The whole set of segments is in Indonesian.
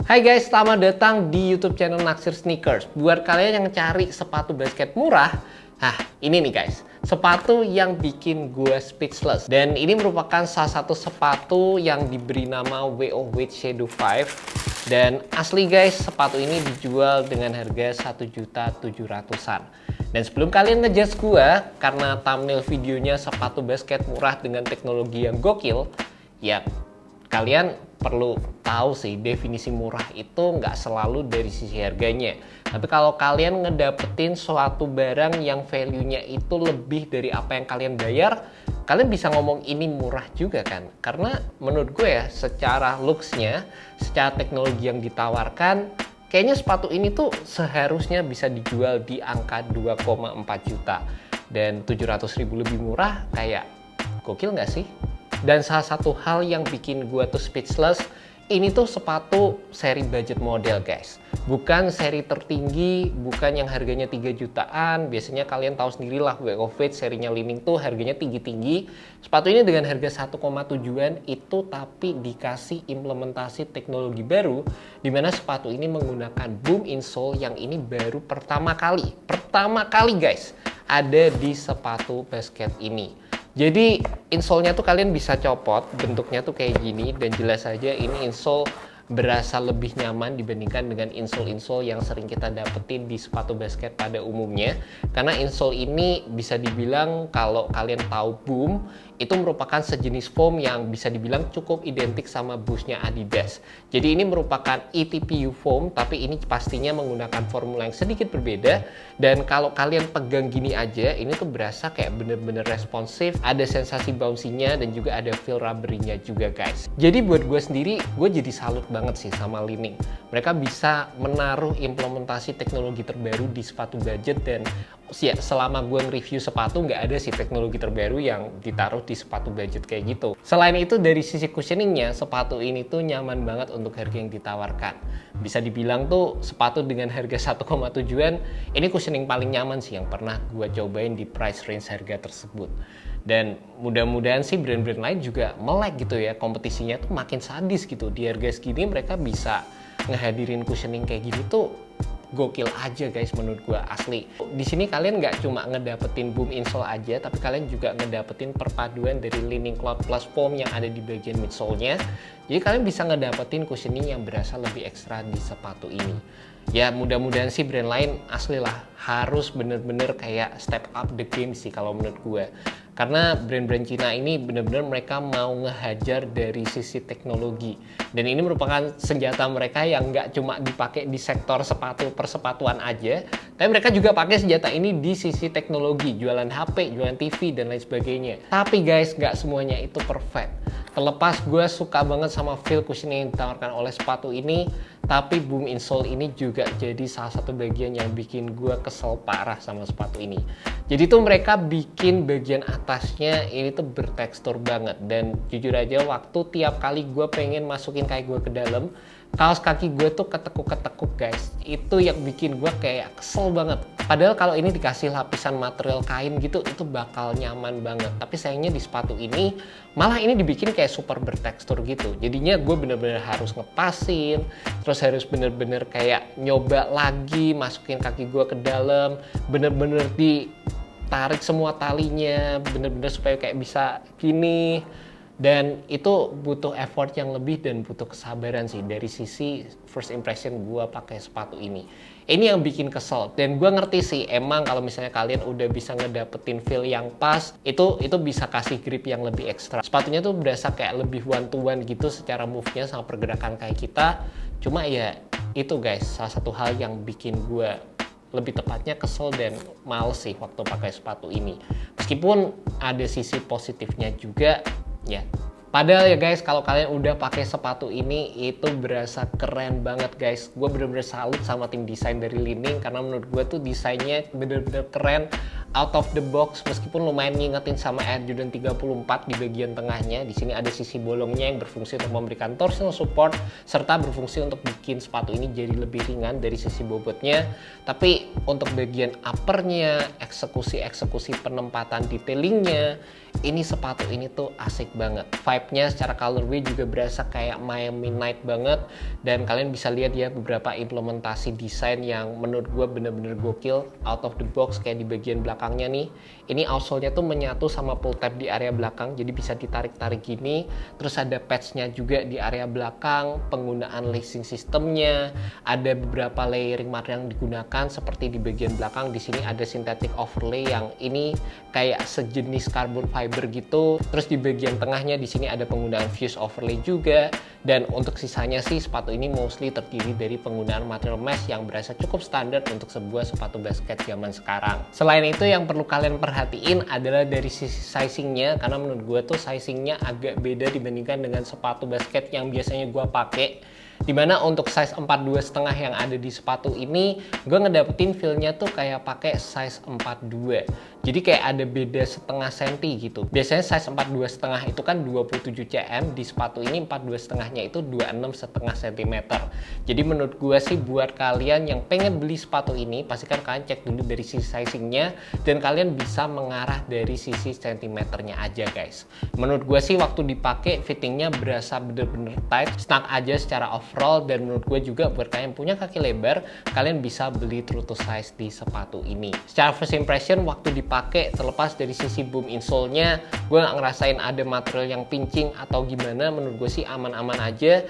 Hai guys, selamat datang di YouTube channel Naksir Sneakers. Buat kalian yang cari sepatu basket murah, ini nih guys, sepatu yang bikin gue speechless. Dan ini merupakan salah satu sepatu yang diberi nama WO Weight Shadow 5. Dan asli guys, sepatu ini dijual dengan harga 1.700.000-an. Dan sebelum kalian ngejudge gue, karena thumbnail videonya sepatu basket murah dengan teknologi yang gokil, ya kalian perlu tahu sih, definisi murah itu nggak selalu dari sisi harganya. Tapi kalau kalian ngedapetin suatu barang yang value-nya itu lebih dari apa yang kalian bayar, kalian bisa ngomong ini murah juga kan. Karena menurut gue ya, secara looks-nya, secara teknologi yang ditawarkan, kayaknya sepatu ini tuh seharusnya bisa dijual di angka 2,4 juta. Dan 700.000 lebih murah, kayak gokil nggak sih? Dan salah satu hal yang bikin gue tuh speechless, ini tuh sepatu seri budget model guys. Bukan seri tertinggi, bukan yang harganya 3 jutaan. Biasanya kalian tahu sendirilah WO Weight serinya Li-Ning tuh harganya tinggi-tinggi. Sepatu ini dengan harga 1,7-an itu tapi dikasih implementasi teknologi baru, dimana sepatu ini menggunakan boom insole yang ini baru pertama kali guys ada di sepatu basket ini. Jadi insole-nya tuh kalian bisa copot, bentuknya tuh kayak gini, dan jelas saja ini insole berasa lebih nyaman dibandingkan dengan insole-insole yang sering kita dapetin di sepatu basket pada umumnya. Karena insole ini bisa dibilang kalau kalian tahu boom, itu merupakan sejenis foam yang bisa dibilang cukup identik sama Boost-nya Adidas. Jadi ini merupakan ETPU foam, tapi ini pastinya menggunakan formula yang sedikit berbeda. Dan kalau kalian pegang gini aja, ini tuh berasa kayak bener-bener responsif, ada sensasi bouncy-nya dan juga ada feel rubbery-nya juga guys. Jadi buat gue sendiri, gue jadi salut banget sih sama Li-Ning. Mereka bisa menaruh implementasi teknologi terbaru di sepatu budget, dan ya, selama gue nge-review sepatu nggak ada sih teknologi terbaru yang ditaruh di sepatu budget kayak gitu. Selain itu dari sisi cushioningnya, sepatu ini tuh nyaman banget untuk harga yang ditawarkan. Bisa dibilang tuh sepatu dengan harga 1,7-an, ini cushioning paling nyaman sih yang pernah gue cobain di price range harga tersebut. Dan mudah-mudahan sih brand-brand lain juga melek gitu ya, kompetisinya tuh makin sadis gitu. Di harga segini mereka bisa ngehadirin cushioning kayak gini tuh gokil aja guys menurut gue, asli. Di sini kalian nggak cuma ngedapetin boom insole aja, tapi kalian juga ngedapetin perpaduan dari Li-Ning Cloud Plus foam yang ada di bagian midsole-nya. Jadi kalian bisa ngedapetin cushioning yang berasa lebih ekstra di sepatu ini. Ya mudah-mudahan sih brand lain asli lah harus bener-bener kayak step up the game sih kalau menurut gue. Karena brand-brand Cina ini bener-bener mereka mau ngehajar dari sisi teknologi. Dan ini merupakan senjata mereka yang nggak cuma dipakai di sektor sepatu persepatuan aja, tapi mereka juga pakai senjata ini di sisi teknologi, jualan HP, jualan TV, dan lain sebagainya. Tapi guys, nggak semuanya itu perfect. Terlepas gue suka banget sama feel cushioning yang ditawarkan oleh sepatu ini, tapi boom insole ini juga jadi salah satu bagian yang bikin gue kesel parah sama sepatu ini. Jadi tuh mereka bikin bagian atasnya ini tuh bertekstur banget, dan jujur aja waktu tiap kali gue pengen masukin kaki gue ke dalam, kaos kaki gue tuh ketekuk-ketekuk guys. Itu yang bikin gue kayak kesel banget. Padahal kalau ini dikasih lapisan material kain gitu, itu bakal nyaman banget. Tapi sayangnya di sepatu ini, malah ini dibikin kayak super bertekstur gitu. Jadinya gue bener-bener harus ngepasin, terus harus bener-bener kayak nyoba lagi, masukin kaki gue ke dalam, bener-bener ditarik semua talinya, bener-bener supaya kayak bisa gini. Dan itu butuh effort yang lebih dan butuh kesabaran sih dari sisi first impression gue pakai sepatu ini. Ini yang bikin kesel, dan gue ngerti sih emang kalau misalnya kalian udah bisa ngedapetin feel yang pas, itu bisa kasih grip yang lebih ekstra. Sepatunya tuh berasa kayak lebih one to one gitu secara move-nya sama pergerakan kayak kita. Cuma ya itu guys, salah satu hal yang bikin gue lebih tepatnya kesel dan males sih waktu pakai sepatu ini. Meskipun ada sisi positifnya juga ya. Padahal ya guys, kalau kalian udah pakai sepatu ini, itu berasa keren banget guys. Gue bener-bener salut sama tim desain dari Li-Ning, karena menurut gue tuh desainnya bener-bener keren, out of the box. Meskipun lumayan ngingetin sama Air Jordan 34 di bagian tengahnya. Di sini ada sisi bolongnya yang berfungsi untuk memberikan torsional support, serta berfungsi untuk bikin sepatu ini jadi lebih ringan dari sisi bobotnya. Tapi untuk bagian uppernya, eksekusi penempatan detailingnya, ini sepatu ini tuh asik banget. vibe-nya, secara colorway juga berasa kayak Miami Night banget. Dan kalian bisa lihat ya beberapa implementasi desain yang menurut gue bener-bener gokil, out of the box. Kayak di bagian belakangnya nih, ini outsole-nya tuh menyatu sama pull tab di area belakang, jadi bisa ditarik-tarik gini. Terus ada patch-nya juga di area belakang, penggunaan lacing sistemnya, ada beberapa layering material yang digunakan seperti di bagian belakang. Di sini ada synthetic overlay yang ini kayak sejenis carbon fiber gitu. Terus di bagian tengahnya di sini ada penggunaan fuse overlay juga. Dan untuk sisanya sih sepatu ini mostly terdiri dari penggunaan material mesh yang berasa cukup standar untuk sebuah sepatu basket zaman sekarang. Selain itu yang perlu kalian perhatiin adalah dari sisi sizingnya, karena menurut gue tuh sizingnya agak beda dibandingkan dengan sepatu basket yang biasanya gue pakai. Dimana untuk size 42,5 yang ada di sepatu ini, gue ngedapetin feel-nya tuh kayak pakai size 42. Jadi kayak ada beda setengah senti gitu. Biasanya size 42,5 itu kan 27 cm, di sepatu ini 42,5-nya itu 26,5 cm. Jadi menurut gue sih buat kalian yang pengen beli sepatu ini, pastikan kalian cek dulu dari sisi sizingnya, dan kalian bisa mengarah dari sisi sentimeternya aja guys. Menurut gue sih waktu dipakai fittingnya berasa bener-bener tight, snug aja secara overall. Dan menurut gue juga buat kalian yang punya kaki lebar, kalian bisa beli true to size di sepatu ini. Secara first impression waktu dipakai, terlepas dari sisi boom insole-nya, gue nggak ngerasain ada material yang pincing atau gimana. Menurut gue sih aman-aman aja.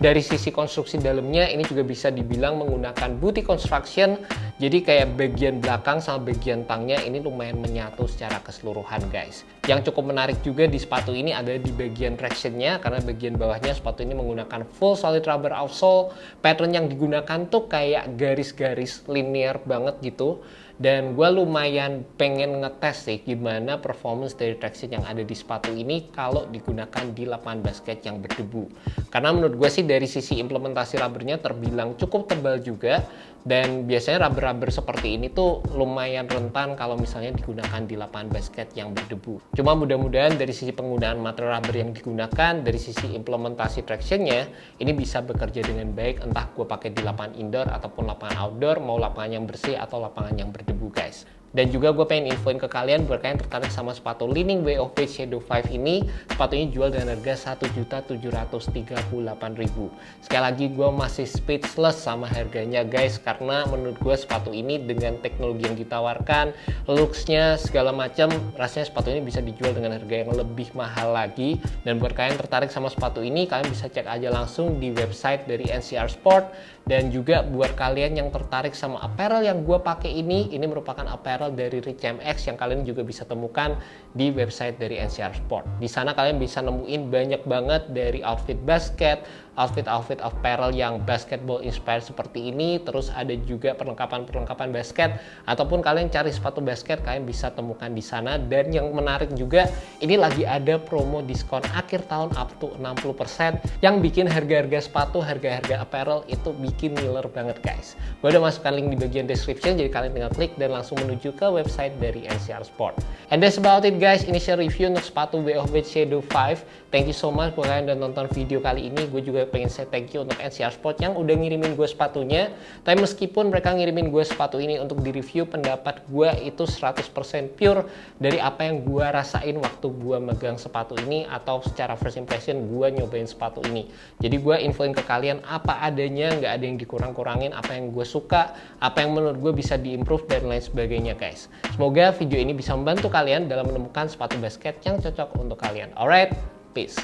Dari sisi konstruksi dalamnya ini juga bisa dibilang menggunakan booty construction. Jadi kayak bagian belakang sama bagian tangnya ini lumayan menyatu secara keseluruhan guys. Yang cukup menarik juga di sepatu ini adalah di bagian tractionnya, karena bagian bawahnya sepatu ini menggunakan full solid rubber outsole. Pattern yang digunakan tuh kayak garis-garis linear banget gitu. Dan gue lumayan pengen ngetes sih gimana performance dari traction yang ada di sepatu ini kalau digunakan di lapangan basket yang berdebu. Karena menurut gue sih dari sisi implementasi rubbernya terbilang cukup tebal juga. Dan biasanya rubber-rubber seperti ini tuh lumayan rentan kalau misalnya digunakan di lapangan basket yang berdebu. Cuma mudah-mudahan dari sisi penggunaan material rubber yang digunakan, dari sisi implementasi tractionnya, ini bisa bekerja dengan baik entah gue pakai di lapangan indoor ataupun lapangan outdoor, mau lapangan yang bersih atau lapangan yang berdebu guys. Dan juga gue pengen infoin ke kalian buat kalian tertarik sama sepatu Li-Ning Way of Page Shadow 5 ini, sepatu ini jual dengan harga Rp1.738.000. Sekali lagi gue masih speechless sama harganya guys, karena menurut gue sepatu ini dengan teknologi yang ditawarkan, looks-nya segala macam, rasanya sepatu ini bisa dijual dengan harga yang lebih mahal lagi. Dan buat kalian tertarik sama sepatu ini, kalian bisa cek aja langsung di website dari NCR Sport. Dan juga buat kalian yang tertarik sama apparel yang gue pakai ini merupakan apparel dari Rich MX yang kalian juga bisa temukan di website dari NCR Sport. Di sana kalian bisa nemuin banyak banget dari outfit basket, outfit apparel yang basketball inspired seperti ini. Terus ada juga perlengkapan basket, ataupun kalian cari sepatu basket kalian bisa temukan di sana. Dan yang menarik juga, ini lagi ada promo diskon akhir tahun up to 60% yang bikin harga-harga sepatu, harga-harga apparel itu bikin ngiler banget guys. Gue udah masukkan link di bagian description, jadi kalian tinggal klik dan langsung menuju ke website dari NCR Sport. And that's about it guys, initial review untuk sepatu Way of Page Shadow 5. Thank you so much buat kalian udah nonton video kali ini. Gue juga pengen say thank you untuk NCR Sport yang udah ngirimin gue sepatunya. Tapi meskipun mereka ngirimin gue sepatu ini untuk di review, pendapat gue itu 100% pure dari apa yang gue rasain waktu gue megang sepatu ini, atau secara first impression gue nyobain sepatu ini. Jadi gue infoin ke kalian apa adanya, nggak ada yang dikurang-kurangin, apa yang gue suka, apa yang menurut gue bisa diimprove dan lain sebagainya guys. Semoga video ini bisa membantu kalian dalam menemukan sepatu basket yang cocok untuk kalian. Alright, peace.